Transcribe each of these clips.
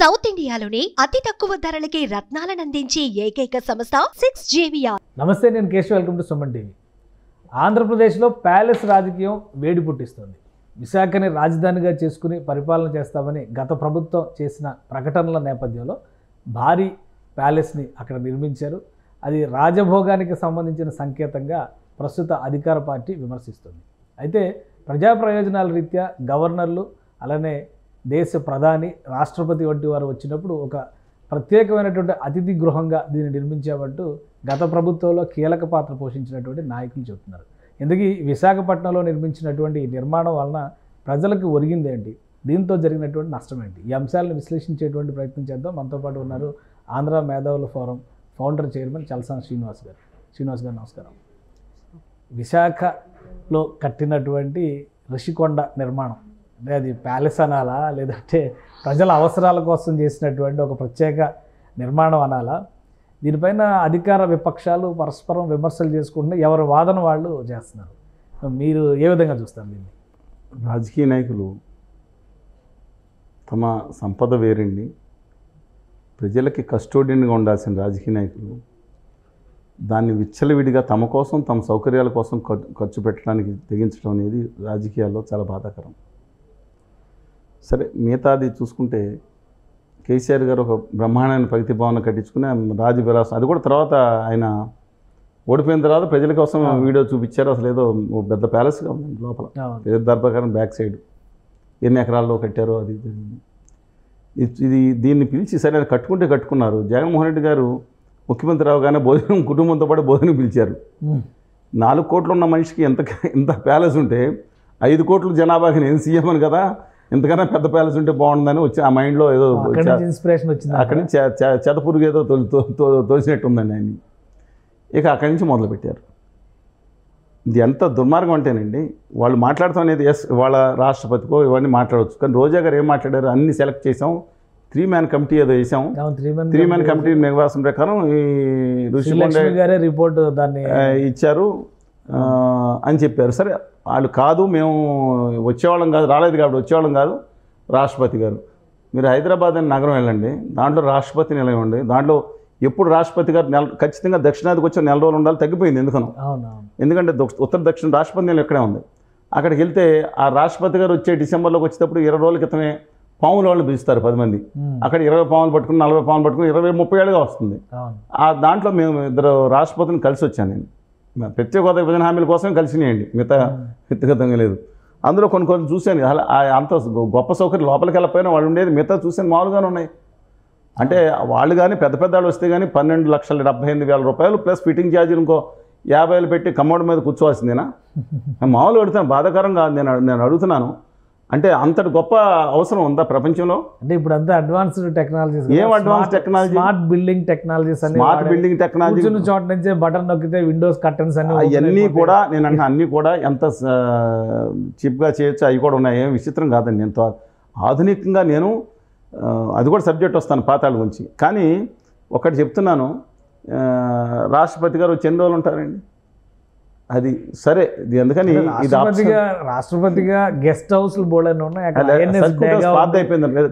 South ఇండియాలోనే అతి తక్కువ ధరలకి రత్నాలను అందించే ఏకైక సంస్థ 6JVR. నమస్తే, నేను Keshav. Welcome to Suman TV. ఆంధ్రప్రదేశ్లో ప్యాలెస్ రాజకీయం వేడి పుట్టిస్తుంది. విశాఖని రాజధానిగా చేసుకుని పరిపాలన చేస్తామని గత ప్రభుత్వం చేసిన ప్రకటనల నేపథ్యంలో భారీ ప్యాలెస్ని అక్కడ నిర్మించారు. అది రాజభోగానికి సంబంధించిన సంకేతంగా ప్రస్తుత అధికార పార్టీ విమర్శిస్తుంది. అయితే ప్రజా ప్రయోజనాల రీత్యా గవర్నర్లు, అలానే దేశ ప్రధాని, రాష్ట్రపతి వంటి వారు వచ్చినప్పుడు ఒక ప్రత్యేకమైనటువంటి అతిథి గృహంగా దీన్ని నిర్మించామంటూ గత ప్రభుత్వంలో కీలక పాత్ర పోషించినటువంటి నాయకులు చెబుతున్నారు. ఎందుకు విశాఖపట్నంలో నిర్మించినటువంటి ఈ నిర్మాణం వలన ప్రజలకు ఒరిగిందేంటి, దీంతో జరిగినటువంటి నష్టం ఏంటి, ఈ అంశాలను విశ్లేషించేటువంటి ప్రయత్నం చేద్దాం. మనతో పాటు ఉన్నారు ఆంధ్ర మేధావుల forum founder chairman Chalasani Srinivas గారు. శ్రీనివాస్ గారు నమస్కారం. విశాఖలో కట్టినటువంటి ఋషికొండ నిర్మాణం అంటే అది ప్యాలెస్ అనాలా, లేదంటే ప్రజల అవసరాల కోసం చేసినటువంటి ఒక ప్రత్యేక నిర్మాణం అనాలా? దీనిపైన అధికార విపక్షాలు పరస్పరం విమర్శలు చేసుకుంటూ ఎవరి వాదన వాళ్ళు చేస్తున్నారు. మీరు ఏ విధంగా చూస్తారు దీన్ని? రాజకీయ నాయకులు తమ సంపద వేరండి, ప్రజలకి కస్టోడియన్గా ఉండాల్సిన రాజకీయ నాయకులు దాన్ని విచ్చలవిడిగా తమ కోసం, తమ సౌకర్యాల కోసం ఖర్చు పెట్టడానికి తెగించడం అనేది రాజకీయాల్లో చాలా బాధాకరం. సరే, మిగతాది చూసుకుంటే కేసీఆర్ గారు ఒక బ్రహ్మాండమైన ప్రగతి భవన్ కట్టించుకుని రాజవిలాసం, అది కూడా తర్వాత ఆయన ఓడిపోయిన తర్వాత ప్రజల కోసం వీడియో చూపించారు. అసలు ఏదో పెద్ద ప్యాలెస్గా ఉంది లోపల, ఏదో దర్భాకారం బ్యాక్ సైడ్ ఎన్ని ఎకరాల్లో కట్టారో అది ఇది దీన్ని పిలిచి సరే కట్టుకున్నారు. జగన్మోహన్ రెడ్డి గారు ముఖ్యమంత్రి రావుగానే భోజనం, కుటుంబంతో పాటు భోజనం పిలిచారు. 4 కోట్లు ఉన్న మనిషికి ఎంత ప్యాలెస్ ఉంటే 5 కోట్ల జనాభాకి నేను సీఎం అని కదా, ఎంతకన్నా పెద్ద ప్యాలెస్ ఉంటే బాగుంటుందని వచ్చి ఆ మైండ్లో ఏదో ఇన్స్పిరేషన్ వచ్చింది. అక్కడి నుంచి చెతపురుగు ఏదో తోసినట్టుందండి ఆయన. ఇక అక్కడి నుంచి మొదలుపెట్టారు. ఇది ఎంత దుర్మార్గం అంటేనండి, వాళ్ళు మాట్లాడతాం అనేది వాళ్ళ రాష్ట్రపతికో ఇవన్నీ మాట్లాడవచ్చు, కానీ రోజా గారు ఏం మాట్లాడారు, అన్ని సెలెక్ట్ చేసాం, 3 మ్యాన్ కమిటీ ఏదో వేసాం, 3 మ్యాన్ కమిటీ నివాసం ప్రకారం ఈ ఋషికొండ గారే రిపోర్ట్ దాన్ని ఇచ్చారు అని చెప్పారు. సరే, వాళ్ళు కాదు మేము వచ్చేవాళ్ళం కాదు, రాలేదు కాబట్టి వచ్చేవాళ్ళం కాదు. రాష్ట్రపతి గారు, మీరు హైదరాబాద్ అని నగరం వెళ్ళండి, దాంట్లో రాష్ట్రపతి నిలయం ఉండి, దాంట్లో ఎప్పుడు రాష్ట్రపతి గారు ఖచ్చితంగా దక్షిణాదికి వచ్చి 4 రోజులు ఉండాలి. తగ్గిపోయింది ఎందుకనో, ఎందుకంటే ఉత్తర దక్షిణ రాష్ట్రపతి నిలయం ఇక్కడే ఉంది. అక్కడికి వెళ్తే ఆ రాష్ట్రపతి గారు వచ్చే డిసెంబర్లోకి వచ్చేటప్పుడు 20 రోజుల క్రితమే పాముల వాళ్ళు పిలుస్తారు 10 మంది. అక్కడ 20 పాములు పట్టుకుని, 40 పాములు పట్టుకుని 20-30 ఏళ్ళుగా వస్తుంది. ఆ దాంట్లో మేము 2 రాష్ట్రపతిని కలిసి వచ్చాను నేను. ప్రత్యేక హోదా విభజన హామీల కోసమే కలిసినాయండి, మిగతా వ్యక్తిగతంగా లేదు. అందులో కొన్ని చూశాను, అంత గొప్ప సౌకర్యం లోపలికి వెళ్ళకపోయినా వాళ్ళు ఉండేది, మిగతా చూసాను మామూలుగానే ఉన్నాయి. అంటే వాళ్ళు కానీ పెద్ద వాళ్ళు వస్తే కానీ 12,78,000 రూపాయలు ప్లస్ ఫిట్టింగ్ ఛార్జీలు ఇంకో 50,000 పెట్టి కమోడ్ మీద కూర్చోవాల్సిందేనా? మామూలు అడుగుతాను, బాధాకరం కాదు. నేను అడుగుతున్నాను, అంటే అంతటి గొప్ప అవసరం ఉందా ప్రపంచంలో? అంటే ఇప్పుడు అంతా అడ్వాన్స్డ్ టెక్నాలజీస్, ఏం advance technology, smart building technologies, smart building technology, చోట నుంచే బటన్ నొక్కితే విండోస్ కర్టన్స్ అన్ని, అవన్నీ కూడా నేను అంటే అన్నీ కూడా ఎంత చీప్గా చేయొచ్చు, అవి కూడా ఉన్నాయి. ఏం విచిత్రం కాదండి. నేను ఆధునికంగా నేను అది కూడా సబ్జెక్ట్ వస్తాను పాతాళ గురించి. కానీ ఒకటి చెప్తున్నాను, రాష్ట్రపతి గారు వచ్చి ఎన్ని రోజులు ఉంటారండి? అది సరే, ఇది ఎందుకని రాష్ట్రపతిగా గెస్ట్ హౌస్ బోర్డు ఉన్నాయి,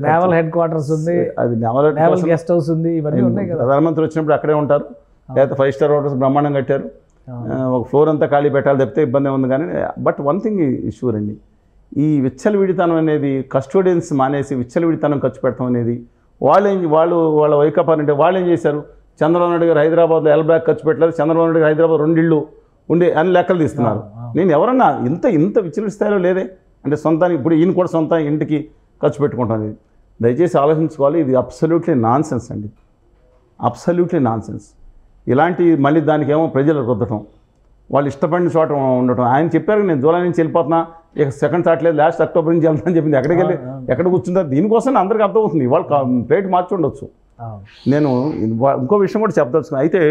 నేవల్ హెడ్ క్వార్టర్స్ ఉంది, అది నేవల్ గెస్ట్ హౌస్ ఉంది, ఇవన్నీ ఉన్నాయి కదా. ప్రధానమంత్రి వచ్చినప్పుడు అక్కడే ఉంటారు, లేదా 5 స్టార్ హోటల్స్ బ్రహ్మాండం కట్టారు. ఒక ఫ్లోర్ అంతా ఖాళీ పెట్టాలి తప్పితే ఇబ్బంది ఉంది. కానీ బట్ వన్ థింగ్ షూర్ అండి, ఈ విచ్చలవిడితనం అనేది, కస్టోడియన్స్ మానేసి విచ్చలవిడితనం ఖర్చు పెడతాం అనేది వాళ్ళ వైకాపా అంటే వాళ్ళు ఏం చేశారు? చంద్రబాబు నాయుడు గారు హైదరాబాద్లో ఎల్బ్యాక్ ఖర్చు పెట్టలేదు, చంద్రబాబు నాయుడు గారు హైదరాబాద్ 2 ఇళ్ళు ఉండే అని లెక్కలు తీస్తున్నారు. నేను ఎవరన్నా ఇంత విచ్చలవిడి స్థాయిలో లేదే అంటే సొంతానికి. ఇప్పుడు ఈయన కూడా సొంత ఇంటికి ఖర్చు పెట్టుకుంటాను. ఇది దయచేసి ఆలోచించుకోవాలి. ఇది అబ్సల్యూట్లీ నాన్ సెన్స్ అండి, అబ్సల్యూట్లీ నాన్ సెన్స్. ఇలాంటి మళ్ళీ దానికి ఏమో ప్రజలు రుద్దటం, వాళ్ళు ఇష్టపడిన చోట ఉండటం. ఆయన చెప్పారు, నేను జూలై నుంచి వెళ్ళిపోతున్నా, ఇక సెకండ్ చాట్లేదు, లాస్ట్ అక్టోబర్ నుంచి వెళ్తానని చెప్పింది. ఎక్కడికి వెళ్ళి ఎక్కడ కూర్చుంటారు? దీనికోసం అందరికీ అర్థమవుతుంది, వాళ్ళు ప్లేట్ మార్చి ఉండొచ్చు. నేను ఇంకో విషయం కూడా చెప్పదలుచుకున్నాను. అయితే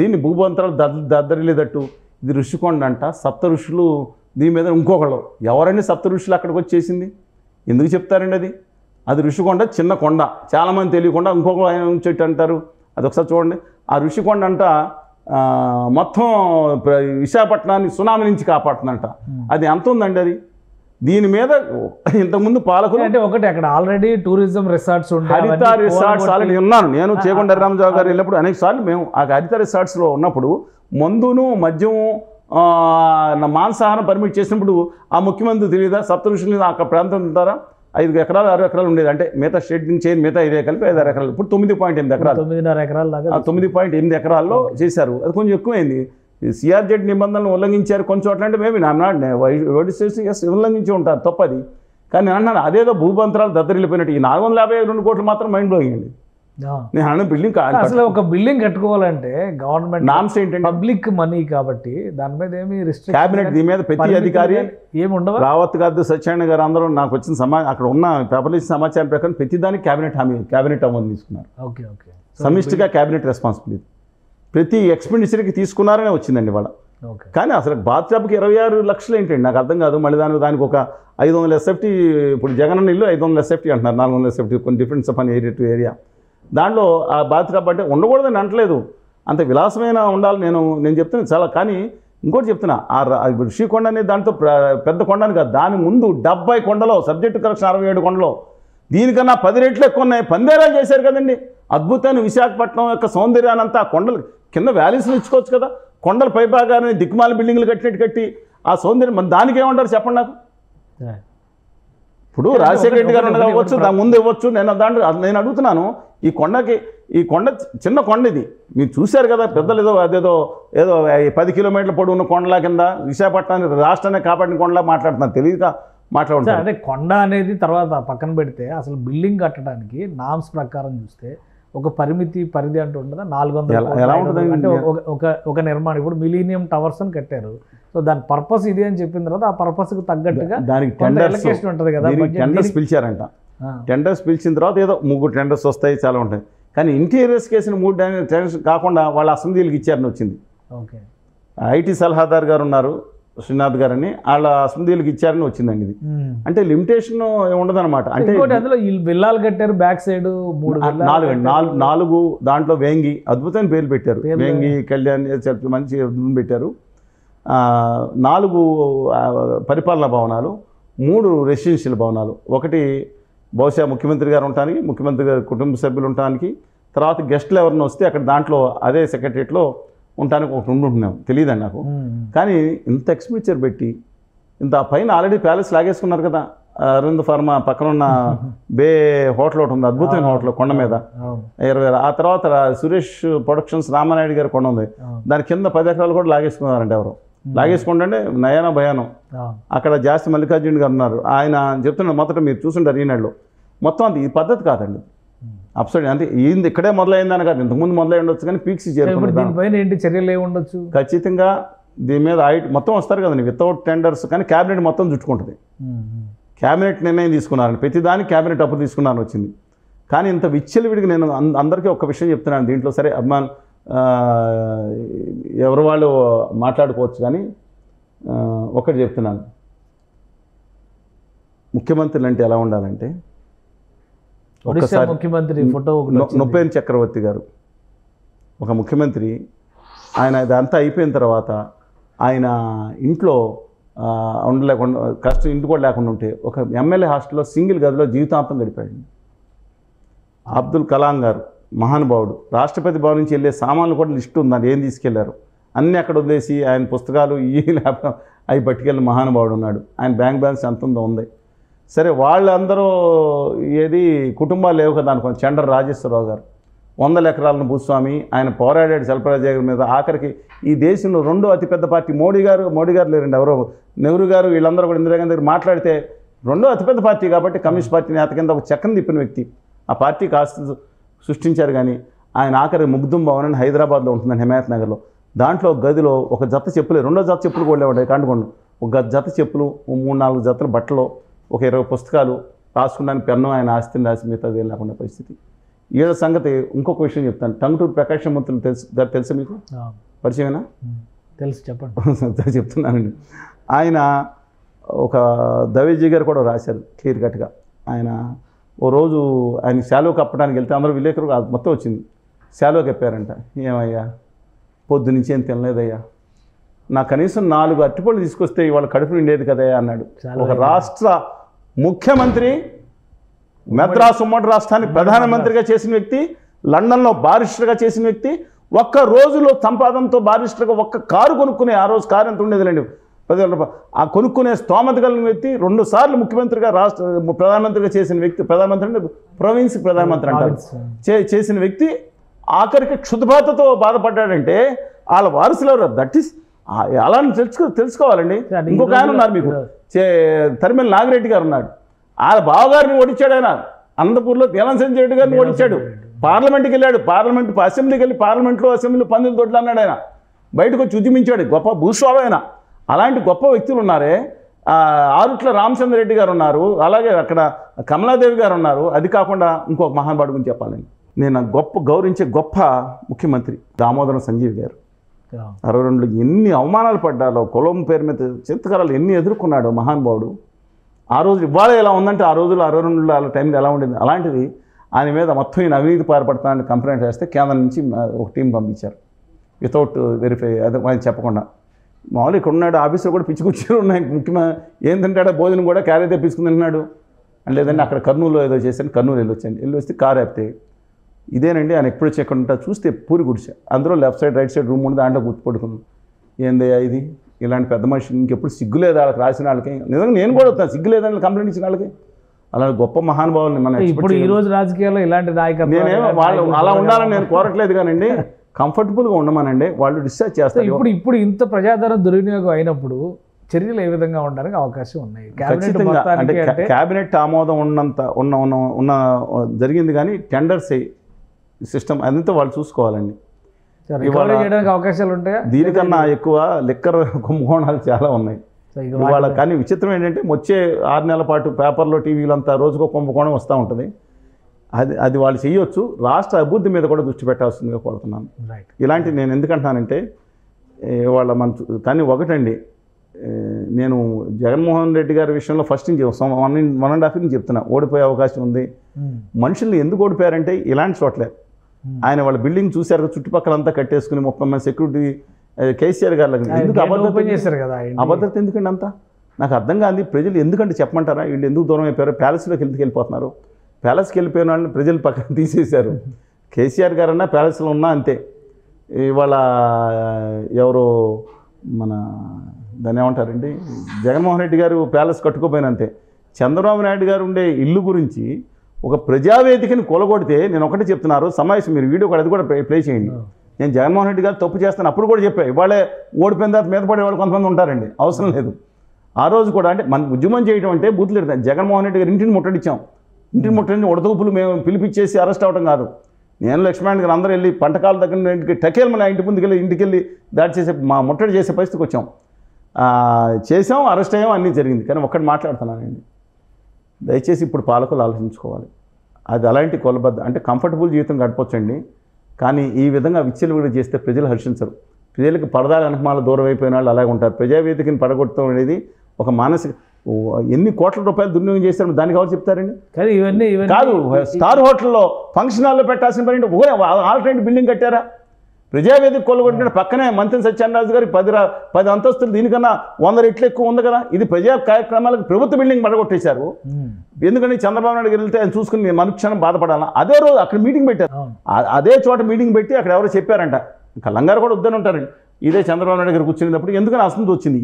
దీన్ని భూభంతరాలు దద్దరిల్లేదట్టు ఇది ఋషికొండ అంట, 7 ఋషులు దీని మీద ఇంకొకళ్ళు ఎవరండి 7 ఋషులు అక్కడికి వచ్చి చేసింది? ఎందుకు చెప్తారండి? అది ఋషికొండ చిన్న కొండ, చాలామంది తెలియకుండా ఇంకొకరు ఆయన చెట్టు అంటారు. అది ఒకసారి చూడండి. ఆ ఋషికొండ అంట మొత్తం విశాఖపట్నాన్ని సునామీ నుంచి కాపాడుతుందంట. అది ఎంత ఉందండి? అది దీని మీద ఇంతకుముందు పాలకులు అంటే ఒకటి అక్కడ ఆల్రెడీ టూరిజం రిసార్ట్స్ హరిత రిసార్ట్స్ ఆల్రెడీ ఉన్నాను నేను చేకొండ హరిరామరావు గారు వెళ్ళినప్పుడు అనేక సార్లు మేము ఆ హరిత రిసార్ట్స్లో ఉన్నప్పుడు మందును మద్యము మాంసాహారం పర్మిట్ చేసినప్పుడు ఆ ముఖ్యమంత్రి తెలియదా సప్తఋషులు అక్కడ ప్రాంతం ఉంటారా 5 ఎకరాలు 6 ఎకరాలు ఉండేది అంటే మిగతా స్టేట్ నుంచి మిగతా 5 కలిపి 5 ఎకరాలు ఇప్పుడు 9.8 ఎకరాలు 9.5 ఎకరాల దాకా 9.8 ఎకరాల్లో చేశారు అది కొంచెం ఎక్కువైంది సిఆర్జెడ్ నిబంధనలు ఉల్లంఘించారు కొంచెం అట్లాంటి మేము ఉల్లంఘించి ఉంటారు తప్పది కానీ నేను అన్నాను అదేదో భూబంతరాలు దద్దరిల్లిపోయినట్టు ఈ 452 కోట్లు మాత్రం మైండ్ బ్లోయింగ్ అండి నేను అన్న బిల్డింగ్ అసలు ఒక బిల్డింగ్ కట్టుకోవాలంటే గవర్నమెంట్ నామ్స్ ఏంటంటే పబ్లిక్ మనీ కాబట్టి దాని మీద ఏమి క్యాబినెట్ దీని మీద ప్రతి అధికారి ఏమి ఉండవు రావత్ గారు సత్యనారాయణ గారు అందరూ నాకు వచ్చిన అక్కడ ఉన్న పేపర్లు ఇచ్చిన సమాచారం ప్రకారం ప్రతిదానికి క్యాబినెట్ ఆమోదం తీసుకున్నారు ఓకే ఓకే సమిష్టిగా క్యాబినెట్ రెస్పాన్సిబిలిటీ ప్రతి ఎక్స్పెండిచర్కి తీసుకున్నారనే వచ్చిందండి వాళ్ళ కానీ అసలు బాత్రూమ్కి 26 లక్షలు ఏంటండి నాకు అర్థం కాదు మళ్ళీ దానికి ఒక 500 ఎస్ఎఫ్టీ ఇప్పుడు జగనన్న ఇల్లు 500 ఎస్ఎఫ్టీ అంటున్నారు 400 ఎస్ఎఫ్టీ కొన్ని difference of area to area దాంట్లో ఆ బాత్రూమ్ అంటే ఉండకూడదని అంటలేదు అంత విలాసమైన ఉండాలి నేను చెప్తున్నాను చాలా కానీ ఇంకోటి చెప్తున్నా శ్రీకొండ అనేది దాంతో పెద్ద కొండని కాదు దాని ముందు 70 కొండలో సబ్జెక్టు కరెక్షన్ 67 కొండలో దీనికన్నా 10 రెట్లు ఎక్కువ ఉన్నాయి పందేరాలు చేశారు కదండి అద్భుతమైన విశాఖపట్నం యొక్క సౌందర్యాన్ని అంతా కొండలు కింద వ్యాలీస్లు ఇచ్చుకోవచ్చు కదా కొండల పైభాగాన్ని దిక్కుమాల బిల్డింగ్లు కట్టినట్టు కట్టి ఆ సౌందర్యం మన దానికి ఏమంటారు చెప్పండి నాకు ఇప్పుడు రాజశేఖర రెడ్డి గారు ఉండవచ్చు దాని ముందు ఇవ్వచ్చు నేను అడుగుతున్నాను ఈ కొండ చిన్న కొండ ఇది మీరు చూశారు కదా పెద్దలు ఏదో 10 కిలోమీటర్ల పొడవు ఉన్న కొండలా కింద విశాఖపట్నాన్ని రాష్ట్రాన్ని కాపాడిన కొండలా మాట్లాడుతున్నాను తెలియక మాట్లాడుతున్నారు అంటే కొండ అనేది తర్వాత పక్కన పెడితే అసలు బిల్డింగ్ కట్టడానికి నామ్స్ ప్రకారం చూస్తే ఒక పరిధి అంటూ ఉండదా 400 అంటే ఒక నిర్మాణం ఇప్పుడు మిలీనియం టవర్స్ అని కట్టారు సో దాని పర్పస్ ఇది అని చెప్పిన తర్వాత ఆ పర్పస్కి తగ్గట్టుగా దానికి ఎలకేషన్ ఉంటుంది కదా టెండర్స్ పిలిచారంట టెండర్స్ పిలిచిన తర్వాత ఏదో 3 టెండర్స్ వస్తాయి చాలా ఉంటాయి కానీ ఇంటీరియర్స్ కేసిన 3 టెండర్స్ కాకుండా వాళ్ళ అసెంబ్లీలకు ఇచ్చారని వచ్చింది ఓకే ఐటీ సలహాదారు గారు ఉన్నారు శ్రీనాథ్ గారని వాళ్ళ అసెంబ్లీలకు ఇచ్చారని వచ్చిందండి ఇది అంటే లిమిటేషన్ ఉండదన్నమాట అంటే అందులో విల్లాలు కట్టారు బ్యాక్ సైడ్ 4 దాంట్లో వేంగి అద్భుతమైన పేర్లు పెట్టారు వేంగి కళ్యాణ్ మంచి పెట్టారు 4 పరిపాలనా భవనాలు 3 రెసిడెన్షియల్ భవనాలు ఒకటి బహుశా ముఖ్యమంత్రి గారు ఉండటానికి ముఖ్యమంత్రి గారి కుటుంబ సభ్యులు ఉండటానికి తర్వాత గెస్ట్లు ఎవరిని వస్తే అక్కడ దాంట్లో అదే సెక్రటరియట్లో ఉండటానికి ఒకటి ఉంటున్నాం తెలియదండి నాకు కానీ ఇంత ఎక్స్పెండిచర్ పెట్టి ఇంత పైన ఆల్రెడీ ప్యాలెస్ లాగేసుకున్నారు కదా అరవింద్ ఫార్మా పక్కన ఉన్న బే హోటల్ ఒకటి ఉంది అద్భుతమైన హోటల్ కొండ మీద 20,000 ఆ తర్వాత సురేష్ ప్రొడక్షన్స్ రామానాయుడు గారి కొండ ఉంది దాని కింద 10 ఎకరాలు కూడా లాగేసుకున్నారంటే ఎవరు లాగేసుకుంటే నయన భయానం అక్కడ జాస్తి మల్లికార్జున గారు ఉన్నారు ఆయన చెప్తున్నారు మొదట మీరు చూసుంటారు ఈనాడులో మొత్తం అది ఈ పద్ధతి కాదండి అప్సైడ్ అంటే ఏంది ఇక్కడే మొదలైందని కాదు ఇంతకుముందు మొదలై ఉండొచ్చు కానీ పీక్స్ దీనిపైన ఏంటి చర్యలు ఏమి ఉండొచ్చు ఖచ్చితంగా దీని మీద మొత్తం వస్తారు కదండి వితౌట్ టెండర్స్ కానీ క్యాబినెట్ మొత్తం చుట్టుకుంటుంది క్యాబినెట్ నిర్ణయం తీసుకున్నారని ప్రతిదానికి క్యాబినెట్ అప్పు తీసుకున్నారని వచ్చింది కానీ ఇంత విచ్చలవిడిగా నేను అందరికీ ఒక విషయం చెప్తున్నాను దీంట్లో సరే అభిమాన్ ఎవరు వాళ్ళు మాట్లాడుకోవచ్చు కానీ ఒకటి చెప్తున్నాను ముఖ్యమంత్రులు అంటే ఎలా ఉండాలంటే ముఖ్యమంత్రి ఫోటో నొప్పేని చక్రవర్తి గారు ఒక ముఖ్యమంత్రి ఆయన ఇదంతా అయిపోయిన తర్వాత ఆయన ఇంట్లో ఉండలేకుండా కష్టం ఇంటి కూడా లేకుండా ఉంటే ఒక ఎమ్మెల్యే హాస్టల్లో సింగిల్ గదిలో జీవితాంతం గడిపాడు అబ్దుల్ కలాం గారు మహానుభావుడు రాష్ట్రపతి భవన్ నుంచి వెళ్ళే సామాన్లు కూడా లిస్టు ఉంది అది ఏం తీసుకెళ్లారు అన్నీ అక్కడ వదిలేసి ఆయన పుస్తకాలు ఈ ల్యాప్టాప్ అవి పట్టుకెళ్ళిన మహానుభావుడు ఉన్నాడు ఆయన బ్యాంక్ బ్యాలెన్స్ ఎంత ఉందో ఉంది సరే వాళ్ళందరూ ఏది కుటుంబాలు లేవు కదా అనుకో చండ్ర రాజేశ్వరరావు గారు 100 ఎకరాలను భూస్వామి ఆయన పోరాడాడు చలపరాజు గారి మీద ఆఖరికి ఈ దేశంలో 2వ అతిపెద్ద పార్టీ మోడీ గారు లేరండి ఎవరో నెహ్రూ గారు వీళ్ళందరూ కూడా ఇందిరాగాంధీ దగ్గర మాట్లాడితే 2వ అతిపెద్ద పార్టీ కాబట్టి కమ్యూనిస్ట్ పార్టీ నేత కింద ఒక చక్రం తిప్పిన వ్యక్తి ఆ పార్టీకి ఆస్తి సృష్టించారు కానీ ఆయన ఆఖరి ముగ్ధుం భవన్ అని హైదరాబాద్లో ఉంటుందని హిమాయత్ నగర్లో దాంట్లో గదిలో ఒక జత చెప్పులే 2వ జత చెప్పులు కూడా లేవండి కాండుకోండి ఒక జత చెప్పులు 3-4 జతల బట్టలు ఒక 20 పుస్తకాలు రాసుకున్నాను పెన్ను ఆయన ఆస్తిని రాసి మిగతాది లేకుండా పరిస్థితి ఏదో సంగతి ఇంకొక విషయం చెప్తాను టంగుటూరు ప్రకాశం మంత్రులు తెలుసా మీకు పరిచయమేనా తెలుసు చెప్పండి చెప్తున్నానండి ఆయన ఒక దవేజీ గారు కూడా రాశారు క్లియర్ కట్గా ఆయన ఓ రోజు ఆయన శాలువ కప్పడానికి వెళ్తే అందరూ విలేకరు మొత్తం వచ్చింది శాలువ కప్పారంట ఏమయ్యా పొద్దు నుంచి ఏం తినలేదయ్యా నా కనీసం 4 అరటిపళ్ళు తీసుకొస్తే ఇవాళ కడుపు నిండేది కదా అన్నాడు. ఒక రాష్ట్ర ముఖ్యమంత్రి, మద్రాసు ఉమ్మడి రాష్ట్రానికి ప్రధానమంత్రిగా చేసిన వ్యక్తి, లండన్లో బారిస్టర్గా చేసిన వ్యక్తి, ఒక్క రోజులో సంపాదనతో బారిస్టర్గా ఒక్క కారు కొనుక్కునే, ఆ రోజు కారు ఎంత ఉండేదిలేండి, 10,000 రూపాయలు, ఆ కొనుక్కునే స్తోమత కలిగిన వ్యక్తి, 2 సార్లు ముఖ్యమంత్రిగా ప్రధానమంత్రిగా చేసిన వ్యక్తి, ప్రధానమంత్రి అంటే ప్రొవిన్స్ ప్రధానమంత్రి అంటారు, చేసిన వ్యక్తి ఆఖరికి క్షుద్బాధతో బాధపడ్డాడంటే వాళ్ళ వారసులు ఎవరు? దట్ ఈస్ అలా తెలుసుకోవాలండి. ఇంకొక ఆయన ఉన్నారు మీకు, తరిమేల నాగిరెడ్డి గారు ఉన్నాడు. వాళ్ళ బావగారిని ఓడించాడు ఆయన. అనంతపూర్లో నీలం సంజయ్ రెడ్డి గారిని ఓడించాడు. పార్లమెంట్కి వెళ్ళాడు, అసెంబ్లీకి వెళ్ళి అసెంబ్లీలో పందులు దొడ్లు అన్నాడు ఆయన. బయటకు వచ్చి ఉద్యమించాడు, గొప్ప భూస్వామి ఆయన. అలాంటి గొప్ప వ్యక్తులు ఉన్నారే. ఆరుట్ల రామచంద్రరెడ్డి గారు ఉన్నారు, అలాగే అక్కడ కమలాదేవి గారు ఉన్నారు. అది కాకుండా ఇంకొక మహానుభావుడి గురించి చెప్పాలండి. నేను గౌరవించే గొప్ప ముఖ్యమంత్రి దామోదరం సంజీవ్ గారు. 62లో ఎన్ని అవమానాలు పడ్డాలో, కులం పేరు మీద చింతకారాలు ఎన్ని ఎదుర్కొన్నాడో మహానుభావుడు. ఆ రోజు ఇవాళ ఎలా ఉందంటే ఆ రోజుల్లో 62లో ఆ టైంలో ఎలా ఉండేది. అలాంటిది ఆయన మీద మొత్తం ఈయన అవినీతి పాల్పడుతున్నాడని కంప్లైంట్ చేస్తే కేంద్రం నుంచి ఒక టీం పంపించారు, వితౌట్ వెరిఫై, అది ఆయన చెప్పకుండా. మామూలు ఇక్కడ ఉన్నాడు, ఆఫీసులో కూడా పిచ్చి కూర్చొని ఉన్నాయి. ముఖ్యమైన ఏంటంటే భోజనం కూడా క్యారీ తెప్పించుకుని తిన్నాడు. లేదండి అక్కడ కర్నూలులో ఏదో చేశాను, కర్నూలు వెళ్ళి వస్తే కారు ఆపితే ఇదేనండి ఆయన ఎప్పుడు చెక్కుంటా చూస్తే పూరి గుడిసె, అందులో left side right side room ఉంది, దాంట్లో గుర్తుపడుకున్నాను. ఏందయ్యా ఇది, ఇలాంటి పెద్ద మనిషి ఇంకెప్పుడు సిగ్గు లేదు వాళ్ళకి రాసిన వాళ్ళకి. నిజంగా నేను కూడా వస్తాను, సిగ్గు లేదని కంప్లైంట్ ఇచ్చిన వాళ్ళకి. అలాంటి గొప్ప మహానుభావుల్ని మనం ఇప్పుడు ఈ రోజు రాజకీయాల్లో ఇలాంటి నాయకత్వం నేనేమో వాళ్ళు అలా ఉండాలని నేను కోరట్లేదు కానండి, కంఫర్టబుల్గా ఉండమనండి, వాళ్ళు డిశ్చార్జ్ చేస్తారు. ఇప్పుడు ఇంత ప్రజాధనం దుర్వినియోగం అయినప్పుడు చర్యలు ఏ విధంగా ఉండడానికి అవకాశం ఉన్నాయి? ఖచ్చితంగా అంటే క్యాబినెట్ ఆమోదం ఉన్న జరిగింది, కానీ టెండర్స్ సిస్టమ్ అదంతా వాళ్ళు చూసుకోవాలండి. చేయడానికి అవకాశాలు ఉంటాయా? దీనికన్నా ఎక్కువ లిక్కర్ కుంభకోణాలు చాలా ఉన్నాయి ఇవాళ. కానీ విచిత్రం ఏంటంటే వచ్చే 6 నెలల పాటు పేపర్లో టీవీలో అంతా రోజుకో కుంభకోణం వస్తూ ఉంటుంది. అది వాళ్ళు చేయొచ్చు. రాష్ట్ర అభివృద్ధి మీద కూడా దృష్టి పెట్టాల్సిందిగా కోరుతున్నాను. ఇలాంటి నేను ఎందుకంటానంటే వాళ్ళ కానీ ఒకటండి, నేను జగన్మోహన్ రెడ్డి గారి విషయంలో ఫస్ట్ నుంచి 1.5 నుంచి చెప్తున్నా, ఓడిపోయే అవకాశం ఉంది. మనుషులు ఎందుకు ఓడిపోయారంటే ఇలాంటి చోట్లే. ఆయన వాళ్ళ బిల్డింగ్ చూశారు, చుట్టుపక్కలంతా కట్టేసుకుని 30 మంది సెక్యూరిటీ, కేసీఆర్ గారు ఎందుకు అభద్రత ఎందుకండి అంతా నాకు అర్థం కాదు. ప్రజలు ఎందుకంటే చెప్పమంటారా, వీళ్ళు ఎందుకు దూరం అయిపోయారు? ప్యాలెస్లోకి వెళ్ళిపోతున్నారు. ప్యాలెస్కి వెళ్ళిపోయిన వాళ్ళని ప్రజలు పక్కన తీసేశారు. కేసీఆర్ గారన్నా ప్యాలెస్లో ఉన్నా అంతే. ఇవాళ ఎవరో మన దాన్ని ఏమంటారండి, జగన్మోహన్ రెడ్డి గారు ప్యాలెస్ కట్టుకోపోయిన అంతే. చంద్రబాబు నాయుడు గారు ఉండే ఇల్లు గురించి ఒక ప్రజావేదికని కొలగొడితే నేను ఒకటే చెప్తున్నారు, సమావేశం మీరు వీడియో కూడా అది కూడా ప్లే చేయండి. నేను జగన్మోహన్ రెడ్డి గారు తప్పు చేస్తాను అప్పుడు కూడా చెప్పాను. ఇవాళే ఓడిపోయిన తర్వాత మీద పడే వాళ్ళు కొంతమంది ఉంటారండి, అవసరం లేదు. ఆ రోజు కూడా అంటే మన ఉద్యమం చేయడం అంటే బూతులు ఎడతాం. జగన్మోహన్ రెడ్డి గారు ఇంటిని ముట్టడిచ్చాం. ఇంటిని ముట్టడి ఉడతూపులు మేము పిలిపించేసి అరెస్ట్ అవ్వడం కాదు. నేను లక్ష్మణ్ గారు అందరూ వెళ్ళి పంటకాల దగ్గర టకేలు మన ఇంటి ముందుకెళ్ళి ఇంటికెళ్ళి దాడి చేసే ముట్టడి చేసే పరిస్థితికి వచ్చాం. చేసాం, అరెస్ట్ అయ్యాం, అన్నీ జరిగింది. కానీ ఒక్కటి మాట్లాడుతున్నానండి, దయచేసి ఇప్పుడు పాలకులు ఆలోచించుకోవాలి. అది అలాంటి కొలబద్ద అంటే కంఫర్టబుల్ జీవితం గడపొచ్చండి, కానీ ఈ విధంగా విచ్చలవిడి చేస్తే ప్రజలు హర్షించరు. ప్రజలకు పరదాల అనుమానాలు దూరం అయిపోయిన వాళ్ళు అలాగే ఉంటారు. ప్రజావేదికని పడగొట్టడం అనేది ఒక మానసిక, ఎన్ని కోట్ల రూపాయలు దుర్వినియోగం చేస్తారు దానికి ఎవరు చెప్తారండి? కానీ ఇవన్నీ కాదు, స్టార్ హోటల్లో ఫంక్షన్ హాల్లో పెట్టాల్సిన పని ఆల్టర్నేటివ్ బిల్డింగ్ కట్టారా? ప్రజావేదిక కొల్లగొట్టిన పక్కనే మంత్రి సత్యనారాయణ గారి 10 అంతస్తులు, దీనికన్నా 100 రెట్లు ఎక్కువ ఉంది కదా. ఇది ప్రజా కార్యక్రమాలకు ప్రభుత్వ బిల్డింగ్ పడగొట్టేశారు. ఎందుకంటే చంద్రబాబు నాయుడు గారు వెళ్తే ఆయన చూసుకుని నేను మనుక్షణం బాధపడాలా. అదే రోజు అక్కడ మీటింగ్ పెట్టారు, అదే చోట మీటింగ్ పెట్టి అక్కడ ఎవరో చెప్పారంట, కల్లంగారు కూడా వద్దని ఉంటారండి. ఇదే చంద్రబాబు నాయుడు గారు కూర్చునేటప్పుడు ఎందుకని అసంత వచ్చింది,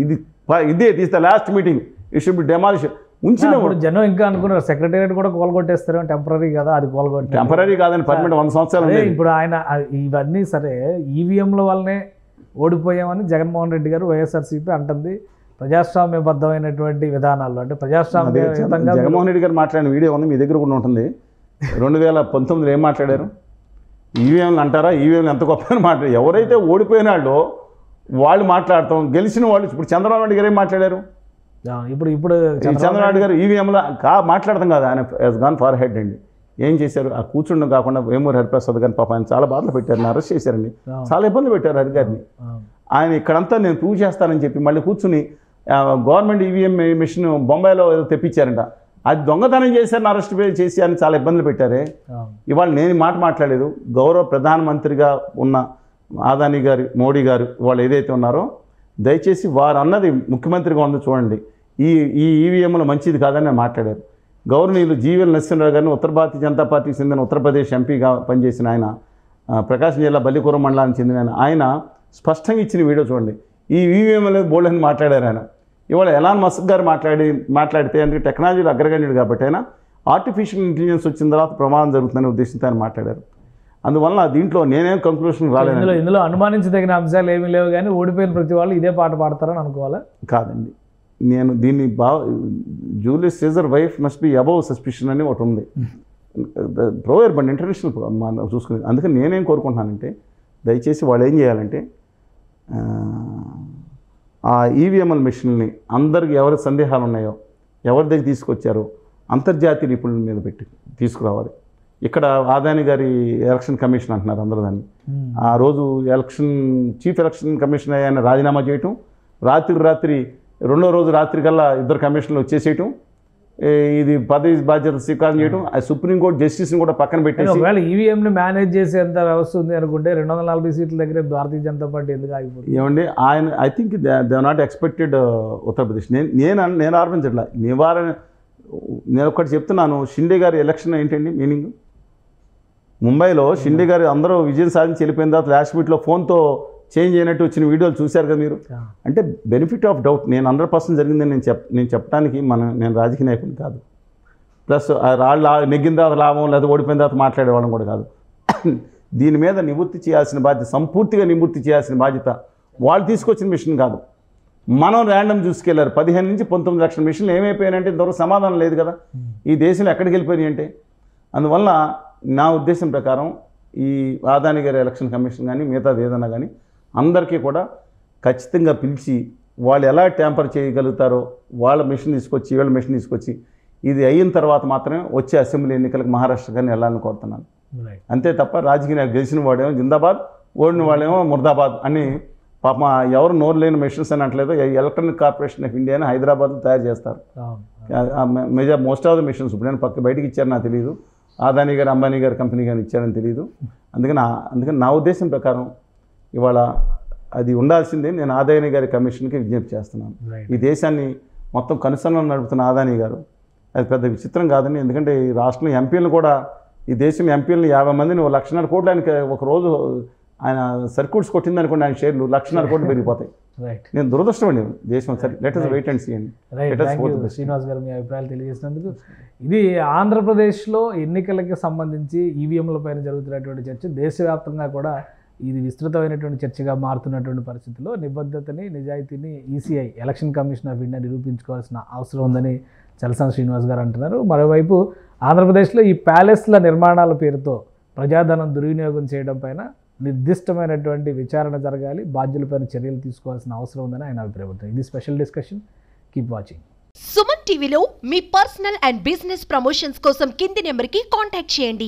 ఇదే the last meeting, it should be demolish ఉంచిన. జనం ఇంకా అనుకున్నారు సెక్రటేరియట్ కూడా కోల్గొట్టేస్తారు, టెంపరీ కదా, అది కోల్గొట్టి టెంపరీ కాదని పర్మనెంట్ 100 సంవత్సరాలు. ఇప్పుడు ఆయన ఇవన్నీ సరే ఈవీఎంల వల్లనే ఓడిపోయామని జగన్మోహన్ రెడ్డి గారు వైఎస్ఆర్సీపీ అంటుంది. ప్రజాస్వామ్యబద్ధమైనటువంటి విధానాల్లో అంటే ప్రజాస్వామ్యంగా జగన్మోహన్ రెడ్డి గారు మాట్లాడిన వీడియో ఉంది, మీ దగ్గర కూడా ఉంటుంది. 2019లో ఏం మాట్లాడారు? ఈవీఎంలు అంటారా, ఈవీఎంలు ఎంత గొప్ప అని మాట్లాడారు. ఎవరైతే ఓడిపోయిన వాళ్ళు మాట్లాడతాం, గెలిచిన వాళ్ళు. ఇప్పుడు చంద్రబాబు నాయుడు గారు ఏం మాట్లాడారు? ఇప్పుడు చంద్రబాబు గారు ఈవీఎంలో మాట్లాడతాం కదా, ఆయన హెస్ గాన్ ఫార్ హెడ్ అండి. ఏం చేశారు? ఆ కూర్చుండడం కాకుండా వేమూరి హరిప్రసాద్ గారిని పాప ఆయన చాలా బాధలు పెట్టారు, అరెస్ట్ చేశారండి, చాలా ఇబ్బందులు పెట్టారు హరి గారిని. ఆయన ఇక్కడంతా నేను ప్రూవ్ చేస్తానని చెప్పి మళ్ళీ కూర్చుని గవర్నమెంట్ ఈవీఎం మిషన్ బొంబాయిలో ఏదో తెప్పించారంట, అది దొంగతనం చేశారని అరెస్ట్ చేసి అని చాలా ఇబ్బందులు పెట్టారే. ఇవాళ నేను మాట్లాడలేదు. గౌరవ ప్రధానమంత్రిగా ఉన్న అదానీ గారు, మోడీ గారు వాళ్ళు ఏదైతే ఉన్నారో దయచేసి వారు అన్నది ముఖ్యమంత్రిగా ఉంది చూడండి, ఈ ఈ ఈవీఎంలు మంచిది కాదని మాట్లాడారు. గౌరవనీయులు జీవీఎల్ నరసింహరావు గారిని ఉత్తర భారతీయ జనతా పార్టీకి చెందిన ఉత్తరప్రదేశ్ ఎంపీగా పనిచేసిన ఆయన, ప్రకాశం జిల్లా బల్లికూరం మండలానికి చెందిన ఆయన స్పష్టంగా ఇచ్చిన వీడియో చూడండి. ఈ ఈవీఎం అనేది బోల్డ్ అని మాట్లాడారు ఆయన. ఇవాళ ఎలాన్ మస్క్ గారు మాట్లాడితే అందుకే టెక్నాలజీలో అగ్రగణ్యుడు కాబట్టి ఆయన ఆర్టిఫిషియల్ ఇంటెలిజెన్స్ వచ్చిన తర్వాత ప్రమాదం జరుగుతుందనే ఉద్దేశంతో ఆయన మాట్లాడారు. అందువల్ల దీంట్లో నేనేం కంక్లూషన్ రాలేదు. ఇందులో అనుమానించదగిన అంశాలు ఏమీ లేవు, కానీ ఓడిపోయిన ప్రతి వాళ్ళు ఇదే పాట పాడతారని అనుకోవాలా? కాదండి, నేను దీన్ని Julius Caesar wife must be above suspicion అని ఒకటి ఉంది ప్రోయర్ బండి ఇంటర్నేషనల్ చూసుకునేది. అందుకని నేనేం కోరుకుంటున్నానంటే దయచేసి వాళ్ళు ఏం చేయాలంటే ఆ ఈవీఎంఎల్ మిషన్ని అందరికి ఎవరి సందేహాలు ఉన్నాయో ఎవరి దగ్గర తీసుకొచ్చారో అంతర్జాతీయ నిపుణుల మీద పెట్టి తీసుకురావాలి. ఇక్కడ ఆదాని గారి ఎలక్షన్ కమిషన్ అంటున్నారు అందరూ దాన్ని. ఆ రోజు చీఫ్ ఎలక్షన్ కమిషనర్ ఆయన రాజీనామా చేయటం, రాత్రి రెండో రోజు రాత్రి కల్లా ఇద్దరు కమిషన్లు వచ్చేసేయటం, ఇది పదవి బాధ్యత స్వీకారం చేయడం, సుప్రీంకోర్టు జస్టిస్ని కూడా పక్కన పెట్టేసి ఒకవేళ ఈవీఎంని మేనేజ్ చేసేంత వ్యవస్థ ఉంది అనుకుంటే 240 సీట్ల దగ్గర భారతీయ జనతా పార్టీ ఎందుకు ఆగిపోతుంది? ఏమండి ఆయన I think they not expected Uttar Pradesh. నేను ఆరోపించట్లా, నేను ఒకటి చెప్తున్నాను. షిండే గారి ఎలక్షన్ ఏంటండి మీనింగ్? ముంబైలో షిండే గారు అందరూ విజయం సాధించి వెళ్ళిపోయిన తర్వాత లాస్ట్ మినిట్లో ఫోన్తో చేంజ్ అయినట్టు వచ్చిన వీడియోలు చూశారు కదా మీరు. అంటే బెనిఫిట్ ఆఫ్ డౌట్, నేను 100% జరిగిందని నేను చెప్పడానికి నేను రాజకీయ నాయకుని కాదు. ప్లస్ రాళ్ళు నెగ్గిన తర్వాత లాభం లేదా ఓడిపోయిన తర్వాత మాట్లాడేవాళ్ళం కూడా కాదు. దీని మీద నివృత్తి చేయాల్సిన బాధ్యత, సంపూర్తిగా నివృత్తి చేయాల్సిన బాధ్యత వాళ్ళు తీసుకొచ్చిన మిషన్ కాదు. మనం ర్యాండమ్ చూసుకెళ్ళారు. 15 నుంచి 19 లక్షల మిషన్లు ఏమైపోయాయంటే ఇంతవరకు సమాధానం లేదు కదా. ఈ దేశంలో ఎక్కడికి వెళ్ళిపోయినాయి అంటే. అందువల్ల నా ఉద్దేశం ప్రకారం ఈ ఆదాని గారి ఎలక్షన్ కమిషన్ కానీ మిగతాది ఏదైనా కానీ అందరికీ కూడా ఖచ్చితంగా పిలిచి వాళ్ళు ఎలా ట్యాంపర్ చేయగలుగుతారో వాళ్ళ మిషన్ తీసుకొచ్చి వీళ్ళ మిషన్ తీసుకొచ్చి ఇది అయిన తర్వాత మాత్రమే వచ్చే అసెంబ్లీ ఎన్నికలకు మహారాష్ట్ర కానీ వెళ్ళాలని కోరుతున్నాను. అంతే తప్ప రాజకీయ గెలిచిన వాడేమో జిందాబాద్, ఓడిన వాళ్ళేమో ముర్దాబాద్ అని పాప ఎవరు నోరు లేని మిషన్స్ అని అంటలేదు. ఎలక్ట్రానిక్ కార్పొరేషన్ ఆఫ్ ఇండియా అని హైదరాబాద్లో తయారు చేస్తారు. మోస్ట్ ఆఫ్ ద మిషన్స్ ఇప్పుడు నేను బయటకి ఇచ్చారు నాకు తెలియదు, ఆదాని గారు అంబానీ గారి కంపెనీ కానీ ఇచ్చారని తెలియదు. అందుకని నా ఉద్దేశం ప్రకారం ఇవాళ అది ఉండాల్సిందే. నేను ఆదాని గారి కమిషన్కి విజ్ఞప్తి చేస్తున్నాను. ఈ దేశాన్ని మొత్తం కనుసన్నలు నడుపుతున్న ఆదాని గారు అది పెద్ద విచిత్రం కాదని. ఎందుకంటే ఈ రాష్ట్రంలో ఎంపీలను కూడా, ఈ దేశం ఎంపీలను 50 మందిని 1,50,000 కోట్లు ఆయనకి ఒకరోజు ఆయన సర్క్యూట్స్ కొట్టిందనుకోండి, ఆయన షేర్లు 1,50,000 కోట్లు పెరిగిపోతాయి. నేను దురదృష్టం అండి దేశం. సరే, let us wait and see అండి. శ్రీనివాస్ గారు మీ అభిప్రాయాలు తెలియజేసినందుకు. ఇది ఆంధ్రప్రదేశ్లో ఎన్నికలకి సంబంధించి ఈవీఎంల పైన జరుగుతున్నటువంటి చర్చ దేశవ్యాప్తంగా కూడా ఇది విస్తృతమైనటువంటి చర్చగా మారుతున్నటువంటి పరిస్థితుల్లో నిబద్ధతని, నిజాయితీని ECI election commission of India నిరూపించుకోవాల్సిన అవసరం ఉందని చలసాని శ్రీనివాస్ గారు అంటున్నారు. మరోవైపు ఆంధ్రప్రదేశ్లో ఈ ప్యాలెస్ల నిర్మాణాల పేరుతో ప్రజాధనం దుర్వినియోగం చేయడం పైన నిర్దిష్టమైనటువంటి విచారణ జరగాలి, బాధ్యులపైన చర్యలు తీసుకోవాల్సిన అవసరం ఉందని ఆయన అభిప్రాయపడుతున్నారు. ఇది special discussion. Keep watching. Suman టీవీలో మీ పర్సనల్ అండ్ బిజినెస్ ప్రమోషన్స్ కోసం కింది నెంబర్కి కాంటాక్ట్ చేయండి.